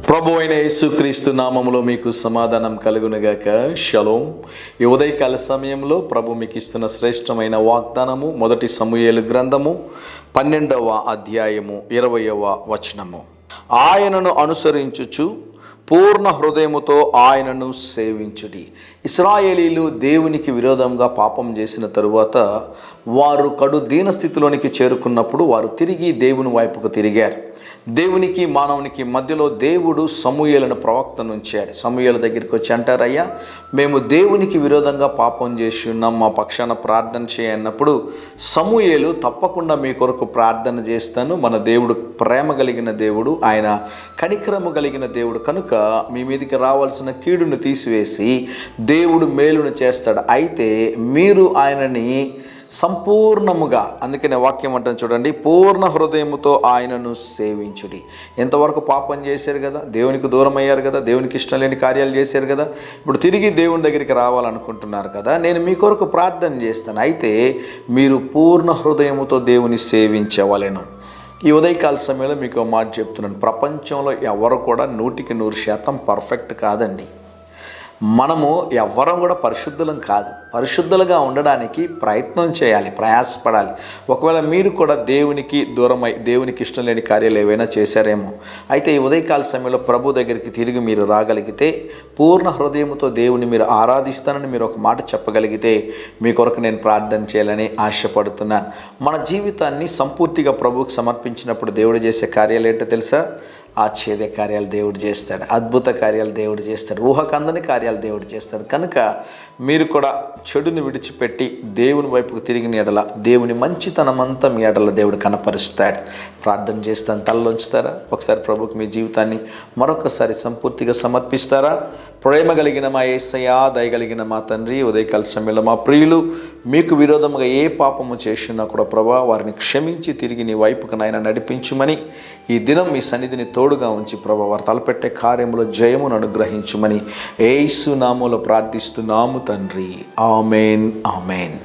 ప్రభు అయిన యేసుక్రీస్తు నామములో మీకు సమాధానం కలుగునుగాక. షలోం. ఈ ఉదయకాల సమయంలో ప్రభు మీకు ఇస్తున్న శ్రేష్టమైన వాగ్దానము మొదటి సమూయేలు గ్రంథము 12వ అధ్యాయము 20వ వచనము. ఆయనను అనుసరించుచు పూర్ణ హృదయముతో ఆయనను సేవించుడి. ఇశ్రాయేలీలు దేవునికి విరోధంగా పాపం చేసిన తరువాత వారు కడు దీనస్థితిలోనికి చేరుకున్నప్పుడు వారు తిరిగి దేవుని వైపుకు తిరిగారు. దేవునికి మానవునికి మధ్యలో దేవుడు సమూయేలును ప్రవక్తను ఉంచాడు. సమూయేలు దగ్గరికి వచ్చి అంటారయ్యా, మేము దేవునికి విరోధంగా పాపం చేసి ఉన్నాం, మా పక్షాన ప్రార్థన చేయన్నప్పుడు సమూయేలు తప్పకుండా మీ కొరకు ప్రార్థన చేస్తాను, మన దేవుడు ప్రేమ కలిగిన దేవుడు, ఆయన కనికరము కలిగిన దేవుడు కనుక మీ మీదకి రావాల్సిన కీడును తీసివేసి దేవుడు మేలును చేస్తాడు, అయితే మీరు ఆయనని సంపూర్ణముగా, అందుకనే వాక్యం అంటాను చూడండి, పూర్ణ హృదయముతో ఆయనను సేవించుడి. ఎంతవరకు పాపం చేశారు కదా, దేవునికి దూరం అయ్యారు కదా, దేవునికి ఇష్టం లేని కార్యాలు చేశారు కదా, ఇప్పుడు తిరిగి దేవుని దగ్గరికి రావాలనుకుంటున్నారు కదా, నేను మీ కొరకు ప్రార్థన చేస్తాను, అయితే మీరు పూర్ణ హృదయముతో దేవుని సేవించవలెను. ఈ ఉదయకాల సమయంలో మీకు ఒక మాట చెప్తున్నాను, ప్రపంచంలో ఎవరు కూడా 100% పర్ఫెక్ట్ కాదండి. మనము ఎవ్వరం కూడా పరిశుద్ధులం కాదు. పరిశుద్ధులుగా ఉండడానికి ప్రయత్నం చేయాలి, ప్రయాసపడాలి. ఒకవేళ మీరు కూడా దేవునికి దూరమై దేవునికి ఇష్టం లేని కార్యాలు ఏవైనా చేశారేమో, అయితే ఈ ఉదయకాల సమయంలో ప్రభు దగ్గరికి తిరిగి మీరు రాగలిగితే, పూర్ణ హృదయంతో దేవుని మీరు ఆరాధిస్తానని మీరు ఒక మాట చెప్పగలిగితే మీ కొరకు నేను ప్రార్థన చేయాలని ఆశపడుతున్నాను. మన జీవితాన్ని సంపూర్తిగా ప్రభువుకి సమర్పించినప్పుడు దేవుడు చేసే కార్యాలు ఏంటో తెలుసా? ఆశ్చర్య కార్యాలు దేవుడు చేస్తాడు, అద్భుత కార్యాలు దేవుడు చేస్తాడు, ఊహకందని కార్యాలు దేవుడు చేస్తాడు. కనుక మీరు కూడా చెడుని విడిచిపెట్టి దేవుని వైపుకు తిరిగిన ఎడల దేవుని మంచితనం అంతా మీ ఎడల దేవుడు కనపరుస్తాడు. ప్రార్థన చేస్తాను, తలలోంచుతారా? ఒకసారి ప్రభుకి మీ జీవితాన్ని మరొకసారి సంపూర్తిగా సమర్పిస్తారా? ప్రేమ కలిగిన మా యేసయ్యా, దయగలిగిన మా తండ్రి, ఉదయకాల సమయంలో మా ప్రియులు మీకు విరోధముగా ఏ పాపము చేసినా కూడా ప్రభా వారిని క్షమించి తిరిగి నీ వైపుకు నాయన నడిపించుమని, ఈ దినం మీ సన్నిధిని తోడుగా ఉంచి ప్రభా వారు తలపెట్టే కార్యములో జయమును అనుగ్రహించుమని యేసు నామములో ప్రార్థిస్తున్నాము తండ్రి. ఆమేన్, ఆమేన్.